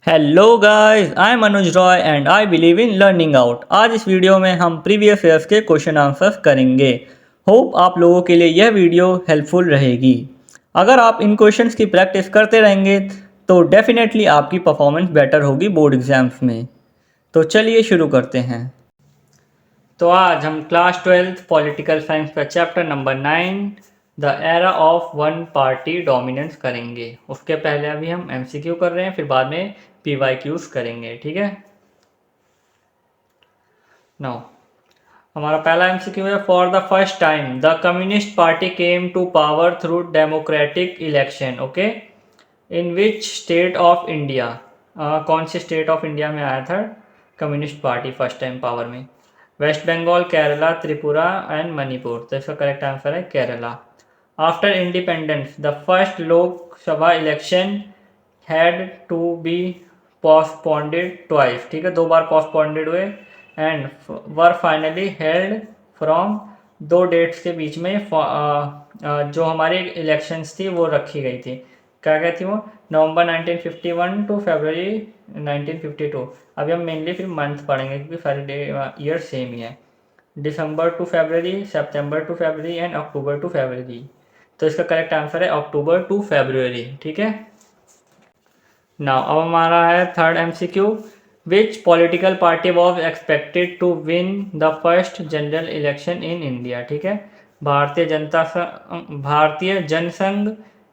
Hello guys, I am Anuj Roy and I believe in learning out. आज इस video में हम प्रीवियस ईयर्स के क्वेश्चन आंसर्स करेंगे। होप आप लोगों के लिए यह वीडियो हेल्पफुल रहेगी। अगर आप इन क्वेश्चंस की प्रैक्टिस करते रहेंगे तो डेफिनेटली आपकी परफॉर्मेंस बेटर होगी बोर्ड एग्जाम्स में। तो चलिए शुरू करते हैं। तो आज हम क्लास 12th पॉलिटिकल साइंस का chapter number 9 the era of one party dominance करेंगे। उसके पहले अभी हम एमसीक्यू कर रहे हैं, फिर बाद में पीवाईक्यूज करेंगे। ठीक है। नो, हमारा पहला एमसीक्यू है। For the first time the communist party came to power through democratic election. Okay, in which state of India? कौन से स्टेट ऑफ इंडिया में आया था communist party first time power में? West Bengal, Kerala, Tripura and Manipur. तो इसका करेक्ट आंसर है Kerala. After independence the first Lok Sabha election had to be postponed twice. ठीक है, दो बार पोस्टपोन्डेड हुए and were finally held from दो डेट्स के बीच में जो हमारी इलेक्शंस थी वो रखी गई थी। क्या क्या थी वो? नवंबर 1951 टू फरवरी 1952। अभी हम मेनली फिर मंथ पढ़ेंगे क्योंकि सारे ईयर सेम ही है। December to February, September to February and October to February. तो इसका करेक्ट आंसर है अक्टूबर टू फरवरी। ठीक है। नाउ अब हमारा है third MCQ. Which political party was expected to win the first general election in India? ठीक है, Bharatiya Jana Sangh,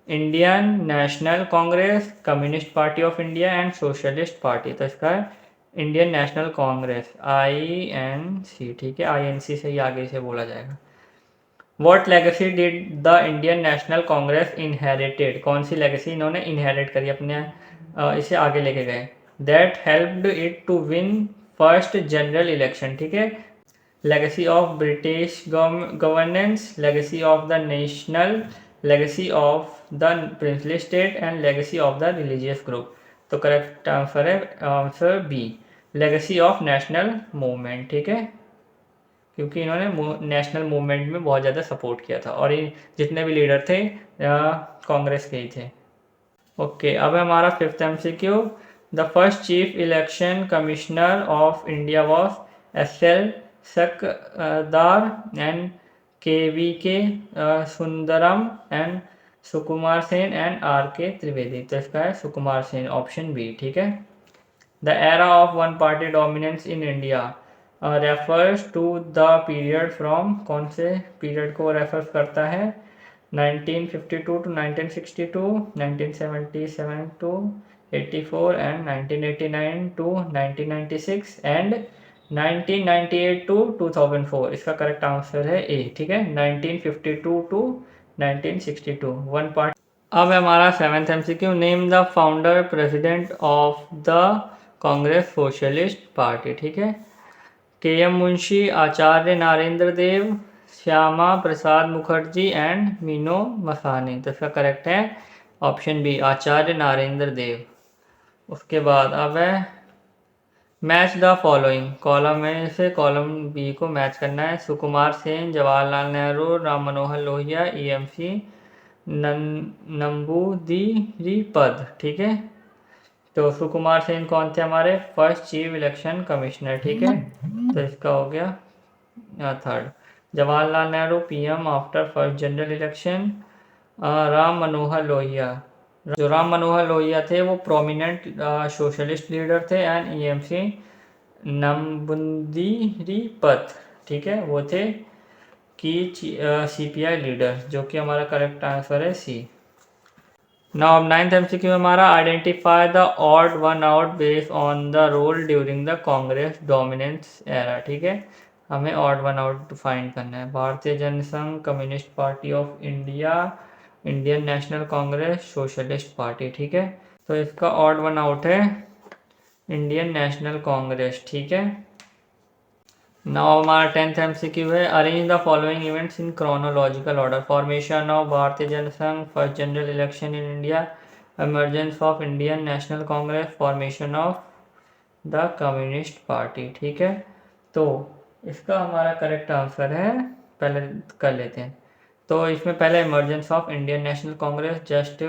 Indian national Congress, Communist party of India and Socialist Party. तो इसका है इंडियन नेशनल कांग्रेस, INC। ठीक है, INC से ही आगे से बोला जाएगा। What legacy did the Indian national Congress inherited? कौन सी लेगेसी इन्होंने इनहेरिट करी अपने इसे आगे लेके गए? That helped it to win first general election. ठीक है, legacy of British governance, legacy of the national, legacy of the princely state and legacy of the religious group. तो करेक्ट आंसर है answer B, legacy of national movement. ठीक है, क्योंकि इन्होंने national movement में बहुत ज़्यादा सपोर्ट किया था और ये जितने भी लीडर थे कांग्रेस के ही थे। ओके, अब हमारा fifth MCQ. The first chief election commissioner of India was SL Shakdher and KVK Sundaram and Sukumar Sen and RK Trivedi. तो इसका है सुकुमार सेन, ऑप्शन बी। ठीक है। The era of one party dominance in India refers to the period from, कौन से पीरियड को रेफर करता है? 1952 to 1962, 1977 to 84 and 1989 to 1996 and 1998 to 2004। इसका करेक्ट आंसर है ए। ठीक है, 1952 टू 1962 वन पार्ट। अब हमारा seventh MCQ. Name the founder president of the Congress socialist party. ठीक है, KM मुंशी, आचार्य नारेंद्र देव, श्यामा प्रसाद मुखर्जी एंड मीनो मसानी। तो इसका करेक्ट है ऑप्शन बी, आचार्य नारेंद्र देव। उसके बाद अब है मैच द फॉलोइंग। कॉलम में से कॉलम बी को मैच करना है। सुकुमार सेन, जवाहरलाल नेहरू, राम मनोहर लोहिया, EMC नंबूदिरीपद। ठीक है, तो सुकुमार सेन कौन थे? हमारे फर्स्ट चीफ इलेक्शन कमिश्नर। ठीक है, तो इसका हो गया third. Jawaharlal Nehru PM after first general election. Ram Manohar Lohia, जो राम मनोहर लोहिया थे वो प्रोमिनेंट सोशलिस्ट लीडर थे एंड EMC नंबूदिरीपद। ठीक है, वो थे की CPI लीडर, जो कि हमारा करेक्ट आंसर है सी। नाउ अब नाइन्थ एमसीक्यू हमारा। Identify the odd one out based on the role during the Congress dominance era. ठीक है, हमें ऑड वन आउट फाइंड करना है। Bharatiya Jana Sangh, communist party of India, Indian national Congress, socialist party. ठीक है, तो इसका ऑड वन आउट है इंडियन नेशनल कांग्रेस। ठीक है। नाउ हमारा टेंथ एमसीक्यू है। Arrange the following events in chronological order. Formation of Bharatiya Jana Sangh, first general election in India, emergence of Indian national Congress, formation of the communist party. ठीक है, तो इसका हमारा करेक्ट आंसर है, पहले कर लेते हैं। तो इसमें पहले emergence of Indian national Congress, just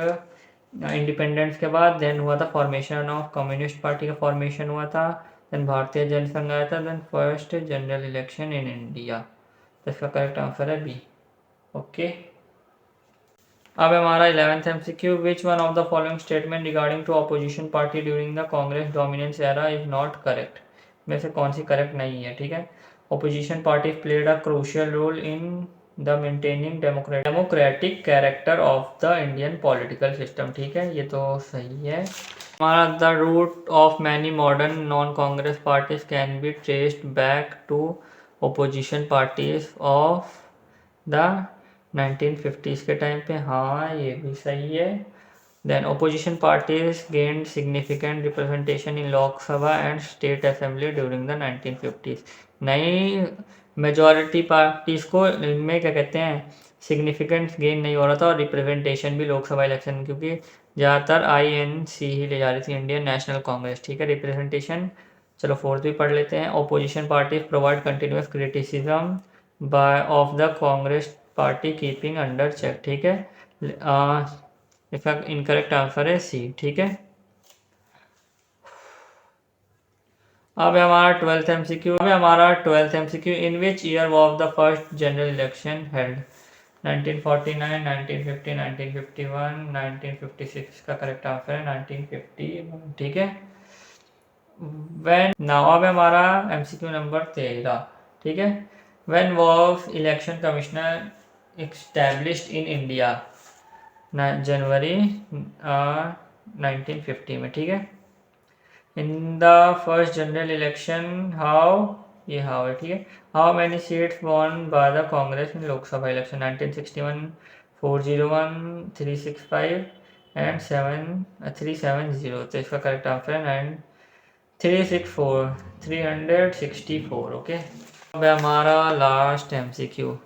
independence के बाद देन हुआ था फॉर्मेशन ऑफ कम्युनिस्ट पार्टी का फॉर्मेशन हुआ था, देन भारतीय जनसंघ आया था, then first general election in India. तो इसका करेक्ट आंसर है बी। ओके, अब हमारा 11th MCQ, which one of the following statement regarding to opposition party during the Congress dominance era is not correct, में से कौन सी करेक्ट नहीं है। ठीक है, opposition party played a crucial role in the maintaining democratic character of the Indian political system. ठीक है, ये तो सही है। हमारा the root of many modern non Congress parties can be traced back to opposition parties of the 1950s के time पे। हाँ, ये भी सही है। Then opposition parties gained significant representation in Lok Sabha and state assembly during the 1950s। नई majority parties को इनमें क्या कहते हैं, सिग्निफिकेंट गेन नहीं हो रहा था, और रिप्रेजेंटेशन भी लोकसभा इलेक्शन, क्योंकि ज़्यादातर INC ही ले जा रही थी, इंडियन नेशनल कांग्रेस। ठीक है, रिप्रेजेंटेशन। चलो फोर्थ भी पढ़ लेते हैं। Opposition parties provide continuous criticism by of the Congress party keeping under check. ठीक है, इसका इनकरेक्ट आंसर है सी। ठीक है, अब हमारा 12th MCQ, in which year was the first general election held. 1949, 1950, 1951, 1956 का करेक्ट आंसर है 1951। ठीक है, नाउ अब हमारा MCQ नंबर 13। ठीक है, when was election commissioner established in India. January 1950 में। ठीक है, in the first general election ये हाउ है। ठीक है, how many seats won by the Congress in Lok Sabha election. 1961 401, 365 and 370। तो इसका करेक्ट आंसर है 364। ओके, अब हमारा last MCQ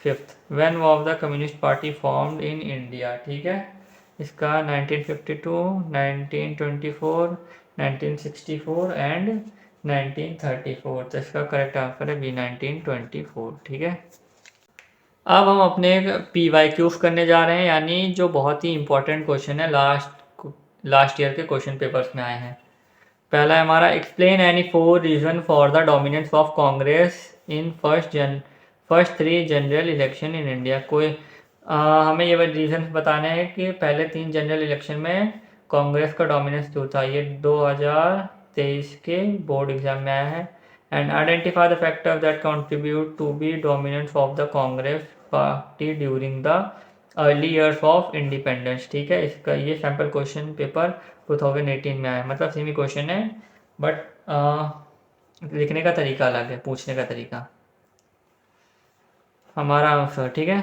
5th, when was the communist party formed in India. ठीक है, इसका 1952, 1924, 1964 एंड 1934। तो इसका करेक्ट आंसर है बी 1924। ठीक है, अब हम अपने PYQs करने जा रहे हैं, यानी जो बहुत ही इंपॉर्टेंट क्वेश्चन है, लास्ट ईयर के क्वेश्चन पेपर्स में आए हैं। पहला है हमारा, explain any 4 reason for the dominance of Congress in first 3 general election in India. हमें ये रीजन बताने हैं कि पहले 3 जनरल इलेक्शन में कांग्रेस का डोमिनेंस क्यों था। ये 2023 के बोर्ड एग्जाम में आया है। And identify the factor that contribute to be dominance of the Congress party during the early years of independence. ठीक है, इसका ये सैम्पल क्वेश्चन पेपर 2018 में आया, मतलब सेमी क्वेश्चन है, बट लिखने का तरीका अलग है, पूछने का तरीका। हमारा आंसर, ठीक है,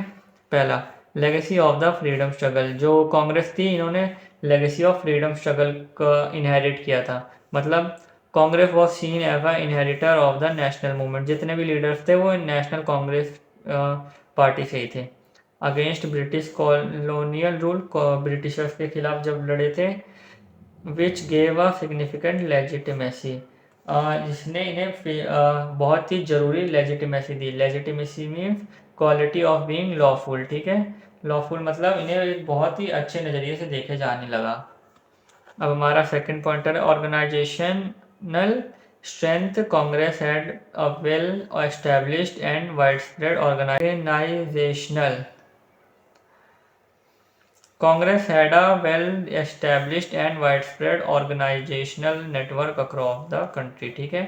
पहला legacy of the freedom struggle. जो कांग्रेस थी, इन्होंने लेगेसी ऑफ फ्रीडम स्ट्रगल का इनहेरिट किया था। मतलब Congress was seen as a inheritor of the national movement. जितने भी लीडर्स थे वो नेशनल कांग्रेस पार्टी से ही थे। Against British colonial rule, Britishers के खिलाफ जब लड़े थे। Which gave a significant legitimacy, जिसने इन्हें बहुत ही ज़रूरी legitimacy the. Legitimacy means quality of being lawful. ठीक है, लॉफुल मतलब इन्हें एक बहुत ही अच्छे नज़रिए से देखे जाने लगा। अब हमारा सेकंड पॉइंटर है organizational strength. Congress had a well established and widespread organizational Congress had a well-established and widespread organizational network across the country। ठीक है,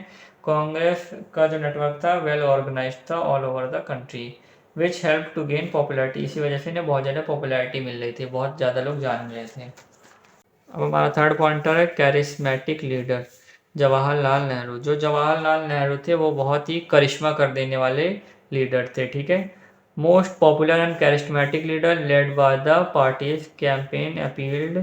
कांग्रेस का जो नेटवर्क था वेल ऑर्गेनाइज्ड था all over the country, which help to gain popularity. इसी वजह से इन्हें बहुत ज़्यादा पॉपुलैरिटी मिल रही थी, बहुत ज़्यादा लोग जान रहे थे। अब हमारा थर्ड पॉइंटर है कैरिस्मेटिक लीडर। जवाहरलाल नेहरू, जो जवाहरलाल नेहरू थे वो बहुत ही करिश्मा कर देने वाले लीडर थे। ठीक है, most popular and charismatic leader led by the party's campaign appealed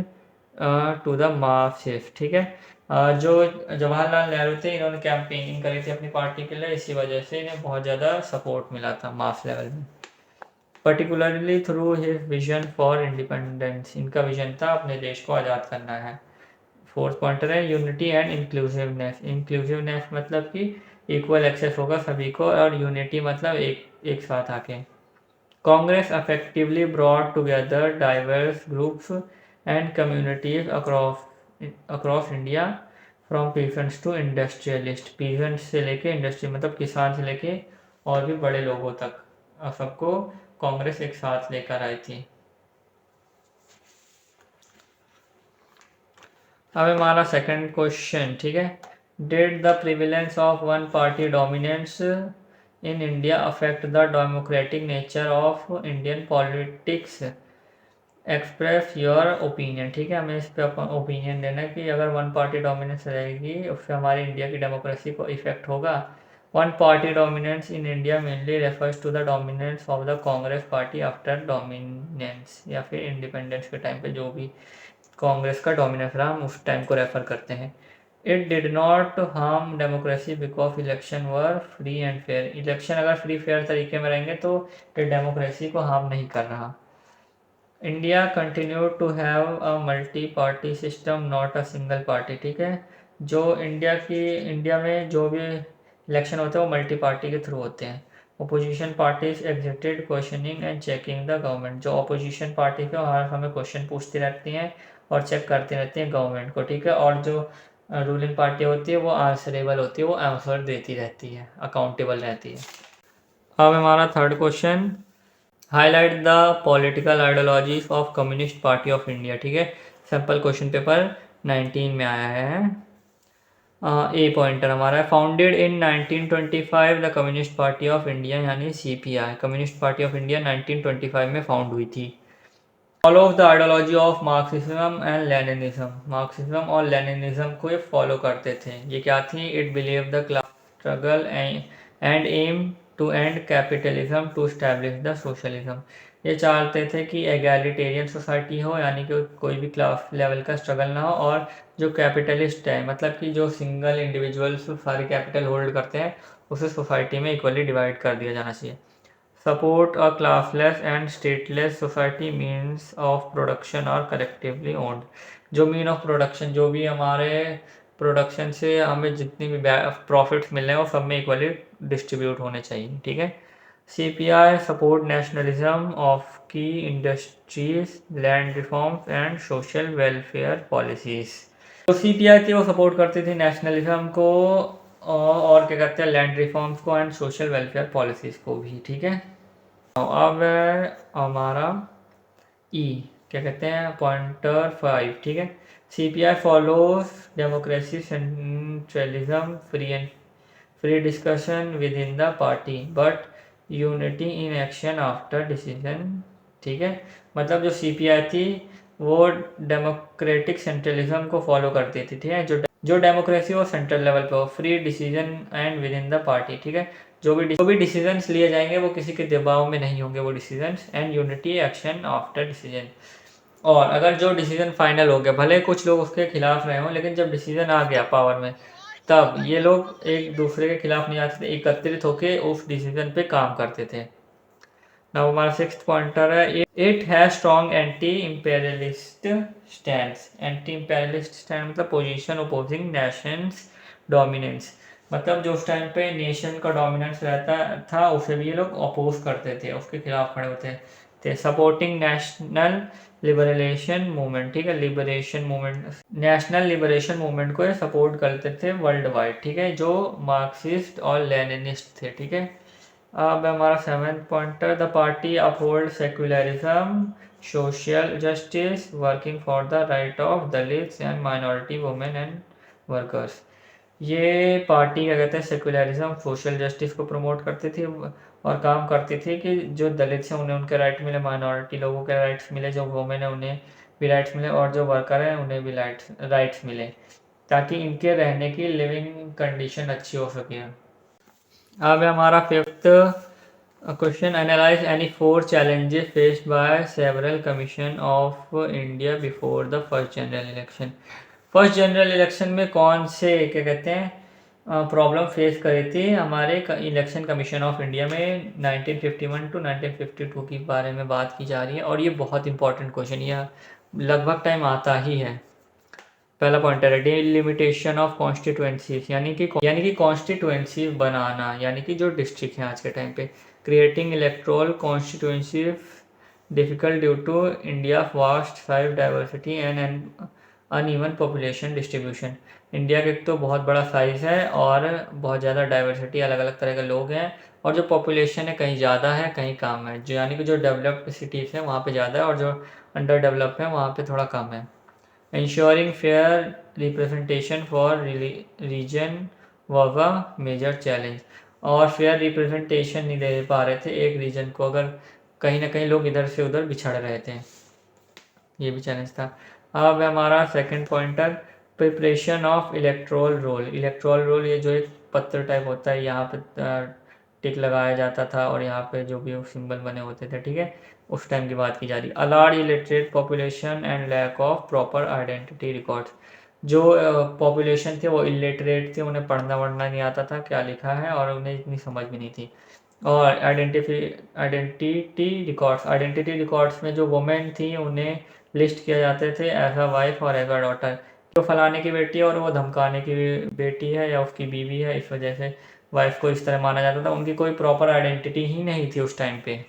to the masses. ठीक है, जो जवाहरलाल नेहरू थे, इन्होंने कैंपेनिंग करी थी अपनी पार्टी के लिए, इसी वजह से इन्हें बहुत ज़्यादा सपोर्ट मिला था मास लेवल में, particularly through his vision for independence. इनका विजन था अपने देश को आज़ाद करना है। फोर्थ पॉइंटर है यूनिटी एंड इंक्लूसिवनेस। इंक्लूसिवनेस मतलब कि इक्वल एक्सेस होगा सभी को, और यूनिटी मतलब एक साथ आके। Congress effectively brought together diverse groups and communities across India from peasants to industrialist. Peasants से लेके इंडस्ट्री मतलब किसान से लेके और भी बड़े लोगों तक सबको कांग्रेस एक साथ लेकर आई थी। अब हमारा सेकंड क्वेश्चन, ठीक है, did the prevalence of one party dominance in India affect the democratic nature of Indian politics, express your opinion. ठीक है, हमें इस पे अपन ओपिनियन देना है कि अगर वन पार्टी डोमिनेंस रहेगी उससे हमारी इंडिया की डेमोक्रेसी को इफेक्ट होगा। One party dominance in India mainly refers to the dominance of the Congress party after dominance, या फिर इंडिपेंडेंस के टाइम पे जो भी कांग्रेस का डोमिनेंस रहा हम उस टाइम को रेफर करते हैं। It did not harm democracy because election were free and fair. Election अगर फ्री फेयर तरीके में रहेंगे तो ये डेमोक्रेसी को हार्म नहीं कर रहा। India continue to have a multi party system not a single party. ठीक है, जो इंडिया में जो भी इलेक्शन होते हैं वो मल्टी पार्टी के थ्रू होते हैं। Opposition parties exerted questioning and checking the government. जो ओपोजिशन पार्टी है हर समय क्वेश्चन पूछती रहती हैं और चेक करती रहती हैं गवर्नमेंट को। ठीक है, और जो रूलिंग पार्टी होती है वो आंसरेबल होती है, वो आंसर देती रहती है, अकाउंटेबल रहती है। अब हमारा third question, highlight the political ideologies of Communist party of India. ठीक है, सैम्पल क्वेश्चन पेपर 19 में आया है। ए पॉइंटर हमारा है, founded in 1925 the communist party of India, यानी CPI. Communist party of India 1925 में फाउंड हुई थी। Follow the ideology of Marxism and Leninism. Marxism और लेनिनिज्म को ये फॉलो करते थे। ये क्या थी? It believe the class struggle and aim to end capitalism to establish the socialism. ये चाहते थे कि एगैलिटेरियन सोसाइटी हो, यानी कि कोई भी क्लास लेवल का स्ट्रगल ना हो, और जो कैपिटलिस्ट है मतलब कि जो सिंगल इंडिविजुअल्स सारे कैपिटल होल्ड करते हैं उसे सोसाइटी में इक्वली डिवाइड कर दिया जाना चाहिए। Support a classless and stateless society means of production और कलेक्टिवली ओन्ड। जो मीन ऑफ प्रोडक्शन, जो भी हमारे प्रोडक्शन से हमें जितनी भी प्रॉफिट्स मिल रहे हैं वो सब में इक्वली डिस्ट्रीब्यूट होने चाहिए। ठीक है, CPI सपोर्ट नेशनलिज्म ऑफ की industries, land reforms and social welfare policies. तो CPI थी वो सपोर्ट करती थी नेशनलिज्म को और क्या कहते हैं लैंड रिफॉर्म्स को एंड सोशल वेलफेयर पॉलिसीज को भी। ठीक है, अब हमारा क्या कहते हैं पॉइंटर 5। ठीक है, CPI follows democracy, centralism, free discussion with in the party but unity in action after decision. ठीक है, मतलब जो CPI थी वो डेमोक्रेटिक सेंट्रलिज्म को फॉलो करती थी। ठीक है, जो डेमोक्रेसी वो सेंट्रल लेवल पे हो, free decision and with in the party. ठीक है, जो भी डिसीजंस लिए जाएंगे वो किसी के दबाव में नहीं होंगे वो decisions, and unity action after decision. और अगर जो डिसीजन फाइनल हो गया, भले कुछ लोग उसके खिलाफ रहे हों, लेकिन जब डिसीजन आ गया पावर में तब ये लोग एक दूसरे के खिलाफ नहीं आते थे, एकत्रित होकर उस डिसीजन पे काम करते थे। नाउ हमारा सिक्स्थ पॉइंटर है, it has strong anti imperialist stand. Anti imperialist stand मतलब पोजीशन अपोजिंग नेशंस डोमिनेंस। मतलब जो उस टाइम पे नेशन का डोमिनेंस रहता था उसे भी ये लोग अपोज करते थे, उसके खिलाफ खड़े होते थे। Supporting national liberation movement. ठीक है, liberation movement, national liberation movement को ये सपोर्ट करते थे वर्ल्ड वाइड। ठीक है, जो मार्क्सिस्ट और लेनिनिस्ट थे। ठीक है, अब हमारा seventh pointer, the party uphold secularism, social justice, working for the right of Dalits and minority women and workers. ये पार्टी क्या कहते हैं सेक्युलरिज्म, सोशल जस्टिस को प्रमोट करती थी और काम करती थी कि जो दलित हैं उन्हें उनके राइट मिले, माइनॉरिटी लोगों के राइट्स मिले, जो वुमेन है उन्हें भी राइट्स मिले, और जो वर्कर हैं उन्हें भी राइट्स मिले, ताकि इनके रहने की लिविंग कंडीशन अच्छी हो सके। अब हमारा fifth question, analyse any 4 challenges faced by several commission of India before the first general election. First general election में कौन से क्या कहते हैं प्रॉब्लम फेस करी थी हमारे इलेक्शन कमीशन ऑफ इंडिया में 1951 टू 1952 के बारे में बात की जा रही है, और ये बहुत इंपॉर्टेंट क्वेश्चन, यह लगभग टाइम आता ही है। पहला पॉइंटर है डिलिमिटेशन ऑफ कॉन्स्टिट्यूएंसीज, यानी कि कॉन्स्टिट्यूएंसी बनाना, यानी कि जो डिस्ट्रिक्ट है आज के टाइम पे, creating electoral constituency difficult due to India's vast size, diversity and an uneven population distribution. India का एक तो बहुत बड़ा साइज़ है और बहुत ज़्यादा डाइवर्सिटी, अलग अलग तरह के लोग हैं, और जो पॉपुलेशन है कहीं ज़्यादा है कहीं कम है, जो यानी कि जो डेवलप्ड सिटीज़ हैं वहाँ पे ज़्यादा है और जो अंडर डेवलप है वहाँ पे थोड़ा कम है. Ensuring fair representation for region was a major challenge. और फेयर रिप्रेजेंटेशन नहीं दे पा रहे थे एक रीजन को, अगर कहीं ना कहीं लोग इधर से उधर बिछड़ रहे थे, ये भी चैलेंज था. अब हमारा second pointer, preparation of electoral roll. Electoral roll ये जो एक पत्र टाइप होता है, यहाँ पे टिक लगाया जाता था और यहाँ पे जो भी सिंबल बने होते थे, ठीक है, उस टाइम की बात की जा रही. A large illiterate population and lack of proper identity records. जो पॉपुलेशन थे वो इलिटरेट थे, उन्हें पढ़ना वढ़ना नहीं आता था क्या लिखा है और उन्हें इतनी समझ भी नहीं थी. और आइडेंटिटी रिकॉर्ड्स में जो वुमेन थी उन्हें लिस्ट किया जाते थे एज अ वाइफ और एज अ डॉटर. जो फलाने की बेटी है और वो धमकाने की बेटी है या उसकी बीवी है, इस वजह से वाइफ को इस तरह माना जाता था. उनकी कोई प्रॉपर आइडेंटिटी ही नहीं थी उस टाइम पे.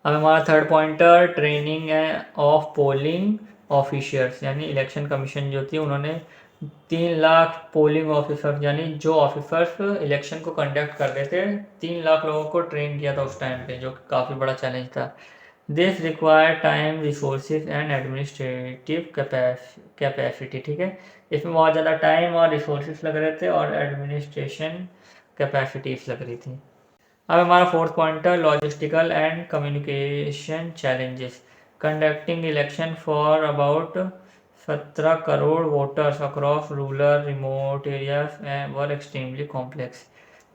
अब हमारा third pointer, training of polling officers. यानी इलेक्शन कमीशन जो थी उन्होंने 3 लाख पोलिंग ऑफिसर्स, यानी जो ऑफिसर्स इलेक्शन को कंडक्ट कर रहे थे, 3 लाख लोगों को ट्रेन किया था उस टाइम पे, जो काफ़ी बड़ा चैलेंज था. This require time, resources and administrative capacity. ठीक है, इसमें बहुत ज़्यादा टाइम और रिसोर्सेज लग रहे थे और एडमिनिस्ट्रेशन कैपेसिटीज लग रही थी. अब हमारा फोर्थ पॉइंट है, logistical and communication challenges. Conducting election for about 17 crore voters across rural remote areas were extremely complex.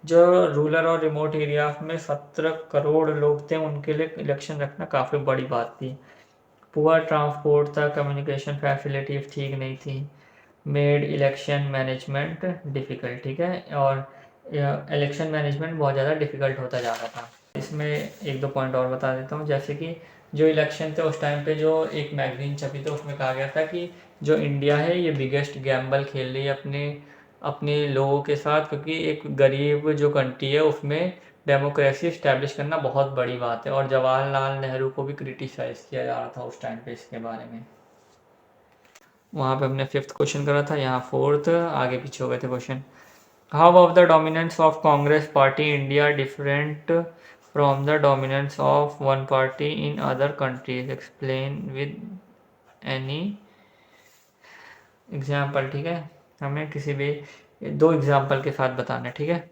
जो रूरल और रिमोट एरियाज में 17 करोड़ लोग थे, उनके लिए इलेक्शन रखना काफ़ी बड़ी बात थी. पुअर ट्रांसपोर्ट था, कम्युनिकेशन फैसिलिटीज ठीक नहीं थी, मेड इलेक्शन मैनेजमेंट डिफ़िकल्ट. ठीक है, और इलेक्शन मैनेजमेंट बहुत ज़्यादा डिफ़िकल्ट होता जा रहा था. इसमें एक दो पॉइंट और बता देता हूँ, जैसे कि जो इलेक्शन थे उस टाइम पे जो एक मैगजीन छपी थी उसमें कहा गया था कि जो इंडिया है ये बिगेस्ट गैम्बल खेल रही है अपने अपने लोगों के साथ, क्योंकि एक गरीब जो कंट्री है उसमें डेमोक्रेसी इस्टेब्लिश करना बहुत बड़ी बात है. और जवाहरलाल नेहरू को भी क्रिटिसाइज़ किया जा रहा था उस टाइम पे इसके बारे में. वहाँ पे हमने फिफ्थ क्वेश्चन करा था, यहाँ फोर्थ, आगे पीछे हो गए थे question. How of the dominance of Congress party India different from the dominance of one party in other countries, explain with any example. ठीक है, हमें किसी भी 2 एग्जाम्पल के साथ बताना है. ठीक है,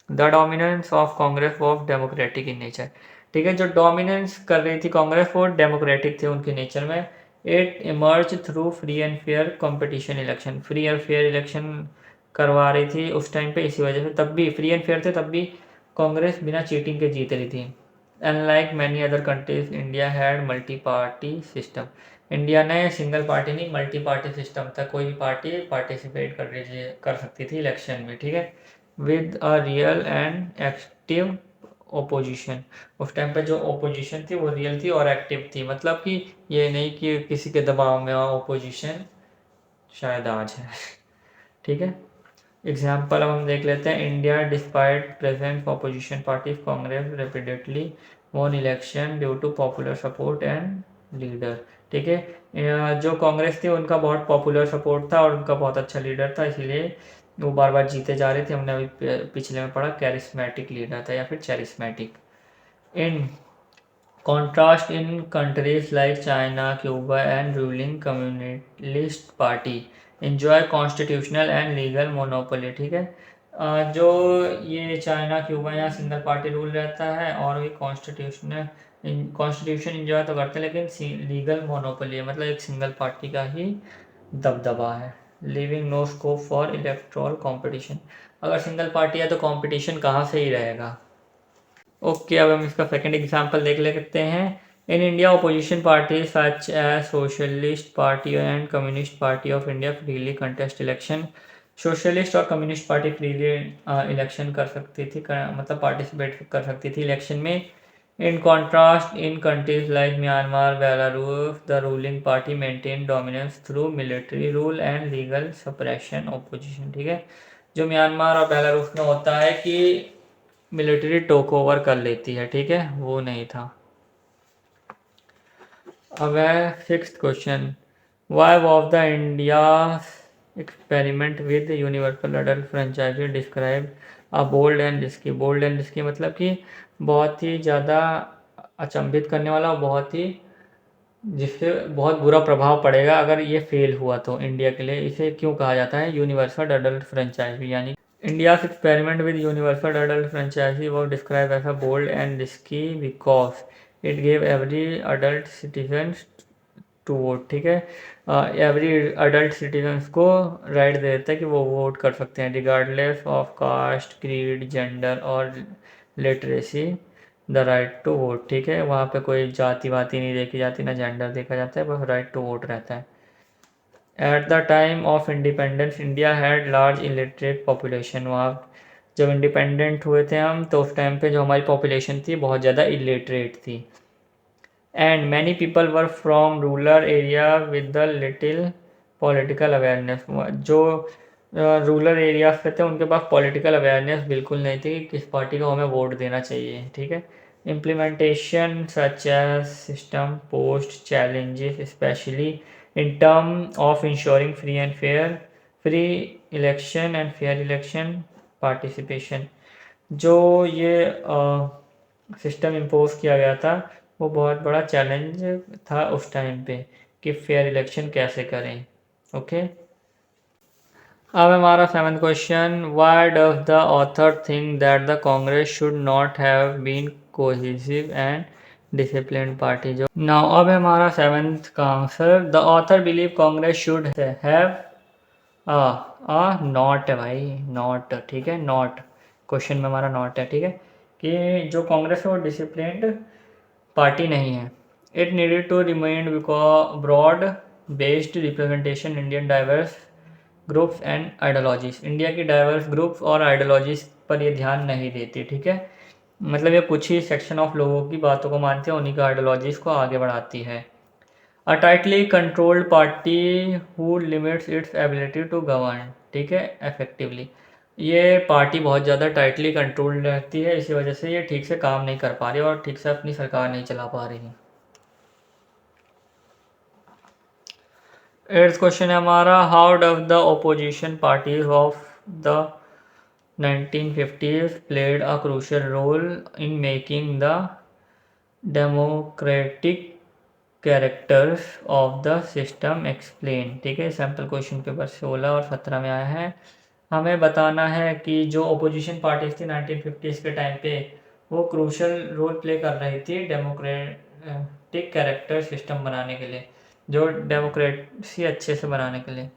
the dominance of Congress of democratic in nature. ठीक है, जो डोमिनेंस कर रही थी कांग्रेस वो डेमोक्रेटिक थे उनके नेचर में. It emerge through free and fair competition election. Free और फेयर इलेक्शन करवा रही थी उस टाइम पे, इसी वजह से तब भी फ्री एंड फेयर थे, तब भी कांग्रेस बिना चीटिंग के जीत रही थी. Unlike many other countries India had multi party system. India ने सिंगल पार्टी नहीं मल्टी पार्टी सिस्टम था, कोई भी पार्टी पार्टिसिपेट कर सकती थी इलेक्शन में. ठीक है, with a real and active opposition. उस टाइम पे जो ओपोजिशन थी वो रियल थी और एक्टिव थी, मतलब कि ये नहीं कि किसी के दबाव में ओपोजिशन शायद आज है. ठीक है, एग्जाम्पल अब हम देख लेते हैं. India despite present opposition party Congress repeatedly won election due to popular support and leader. ठीक है, जो कांग्रेस थी उनका बहुत पॉपुलर सपोर्ट था और उनका बहुत अच्छा लीडर था, इसीलिए वो बार बार जीते जा रहे थे. हमने अभी पिछले में पढ़ा कैरिस्मेटिक लीडर था या फिर charismatic. In contrast, in countries like China, Cuba and ruling communist party enjoy constitutional and legal monopoly. ठीक है, जो ये चाइना, क्यूबा यहाँ सिंगल पार्टी रूल रहता है और ये कॉन्स्टिट्यूशन इंजॉय तो करते हैं, लेकिन लीगल मोनोपोली है, मतलब एक सिंगल पार्टी का ही दबदबा है. Leaving no scope for electoral competition. अगर सिंगल पार्टी है तो कंपटीशन कहाँ से ही रहेगा. ओके, अब हम इसका सेकंड एग्जांपल देख लेते हैं. In India opposition party such as Socialist Party and Communist party of India freely contest election. Socialist और कम्युनिस्ट पार्टी फ्रीली इलेक्शन कर सकती थी, मतलब पार्टिसिपेट कर सकती थी इलेक्शन में. इन contrast, in countries like Myanmar, Belarus, the ruling party maintain dominance through military rule and legal suppression opposition. ठीक है, जो म्यांमार और बेलारूस में होता है कि मिलिट्री टोक ओवर कर लेती है. ठीक है, वो नहीं था. अब है 6th question, why was the India experiment with universal adult franchise describe a bold and risky. Bold and risky मतलब कि बहुत ही ज़्यादा अचंभित करने वाला और बहुत ही जिससे बहुत बुरा प्रभाव पड़ेगा अगर ये फेल हुआ तो इंडिया के लिए। इसे क्यों कहा जाता है यूनिवर्सल अडल्ट फ्रेंचाइजी, यानी India's experiment with universal adult franchisee was described as a bold and risky because it gave every adult citizen to vote. ठीक है, एवरी अडल्ट सिटीजन्स को राइट दे देता है कि वो वोट कर सकते हैं regardless of caste, creed, gender और literacy, the right to vote. ठीक है, वहाँ पे कोई जाति वाति नहीं देखी जाती, ना जेंडर देखा जाता है, बस राइट टू वोट रहता है। At the time of independence India had large illiterate population. वहाँ जब इंडिपेंडेंट हुए थे हम तो उस टाइम पे जो हमारी पॉपुलेशन थी बहुत ज़्यादा इलिटरेट थी। And many people were from rural area with the little political awareness. जो रूरल एरिया से थे उनके पास पॉलिटिकल अवेयरनेस बिल्कुल नहीं थी कि किस पार्टी को हमें वोट देना चाहिए। ठीक है, implementation such as system post challenges specially in term of ensuring free election and fair election participation। जो ये सिस्टम इम्पोज किया गया था वो बहुत बड़ा चैलेंज था उस टाइम पे कि फेयर इलेक्शन कैसे करें। ओके, अब हमारा 7th question, why does the author think that the Congress should not have been cohesive and discipline party. जो नाउ अब हमारा 7th का answer, the author believe Congress should have not है भाई, नॉट। ठीक है, नॉट क्वेश्चन में हमारा नॉट है। ठीक है, कि जो कांग्रेस है वो डिसिप्लिन्ड पार्टी नहीं है। It needed to remain broad based representation Indian diverse groups and ideologies. India की डाइवर्स ग्रुप्स और आइडियोलॉजीज पर ये ध्यान नहीं देती। ठीक है, मतलब ये कुछ ही सेक्शन ऑफ लोगों की बातों को मानते हैं, उन्हीं का आइडियोलॉजीज को आगे बढ़ाती है। A tightly controlled party who limits its ability to govern. ठीक है, इफेक्टिवली। ये पार्टी बहुत ज़्यादा टाइटली कंट्रोल्ड रहती है, इसी वजह से ये ठीक से काम नहीं कर पा रही और ठीक से अपनी सरकार नहीं चला पा रही। 8th क्वेश्चन है हमारा, how does the opposition parties of the 1950s played a crucial role in making the democratic characters of the system explain। ठीक है, सैम्पल क्वेश्चन पेपर 16 और 17 में आया है। हमें बताना है कि जो ओपोजिशन पार्टीज थी 1950s के टाइम पे वो क्रूशल रोल प्ले कर रही थी डेमोक्रेटिक कैरेक्टर सिस्टम बनाने के लिए, जो डेमोक्रेसी अच्छे से बनाने के लिए।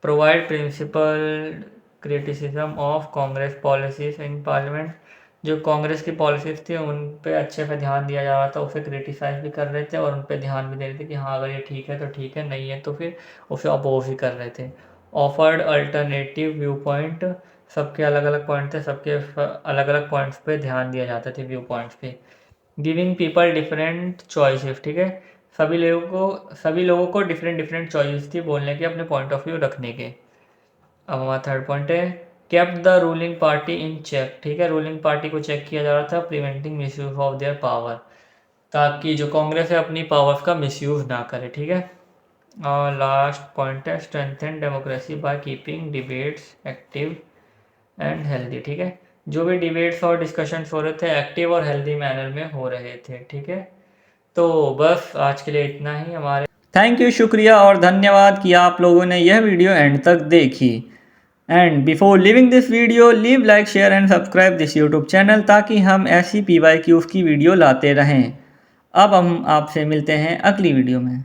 Provide principle criticism of Congress policies in parliament. जो कांग्रेस की पॉलिसीज थी उन पे अच्छे से ध्यान दिया जा रहा था, उसे क्रिटिसाइज भी कर रहे थे और उन पे ध्यान भी दे रहे थे कि हाँ अगर ये ठीक है तो ठीक है, नहीं है तो फिर उसे अपोज ही कर रहे थे। ऑफर्ड अल्टरनेटिव व्यू पॉइंट, सबके अलग अलग पॉइंट थे, सबके अलग अलग पॉइंट्स पे ध्यान दिया जाता थे, व्यू पॉइंट्स पे। Giving people different choices. ठीक है, सभी लोगों को डिफरेंट डिफरेंट चॉइस थी बोलने के, अपने पॉइंट ऑफ व्यू रखने के। अब हमारा 3rd पॉइंट है, kept the ruling party in check. ठीक है, रूलिंग पार्टी को चेक किया जा रहा था, preventing misuse of their power, ताकि जो कांग्रेस है अपनी पावर्स का मिसयूज ना करे। ठीक है, और लास्ट पॉइंट है, strengthen democracy by keeping debates active and healthy. ठीक है, जो भी डिबेट्स और डिस्कशंस हो रहे थे एक्टिव और हेल्दी मैनर में हो रहे थे। ठीक है, तो बस आज के लिए इतना ही हमारे। थैंक यू, शुक्रिया और धन्यवाद कि आप लोगों ने यह वीडियो एंड तक देखी। And before living this video leave like share and subscribe this YouTube channel, ताकि हम ऐसी PYQs की वीडियो लाते रहें। अब हम आपसे मिलते हैं अगली वीडियो में।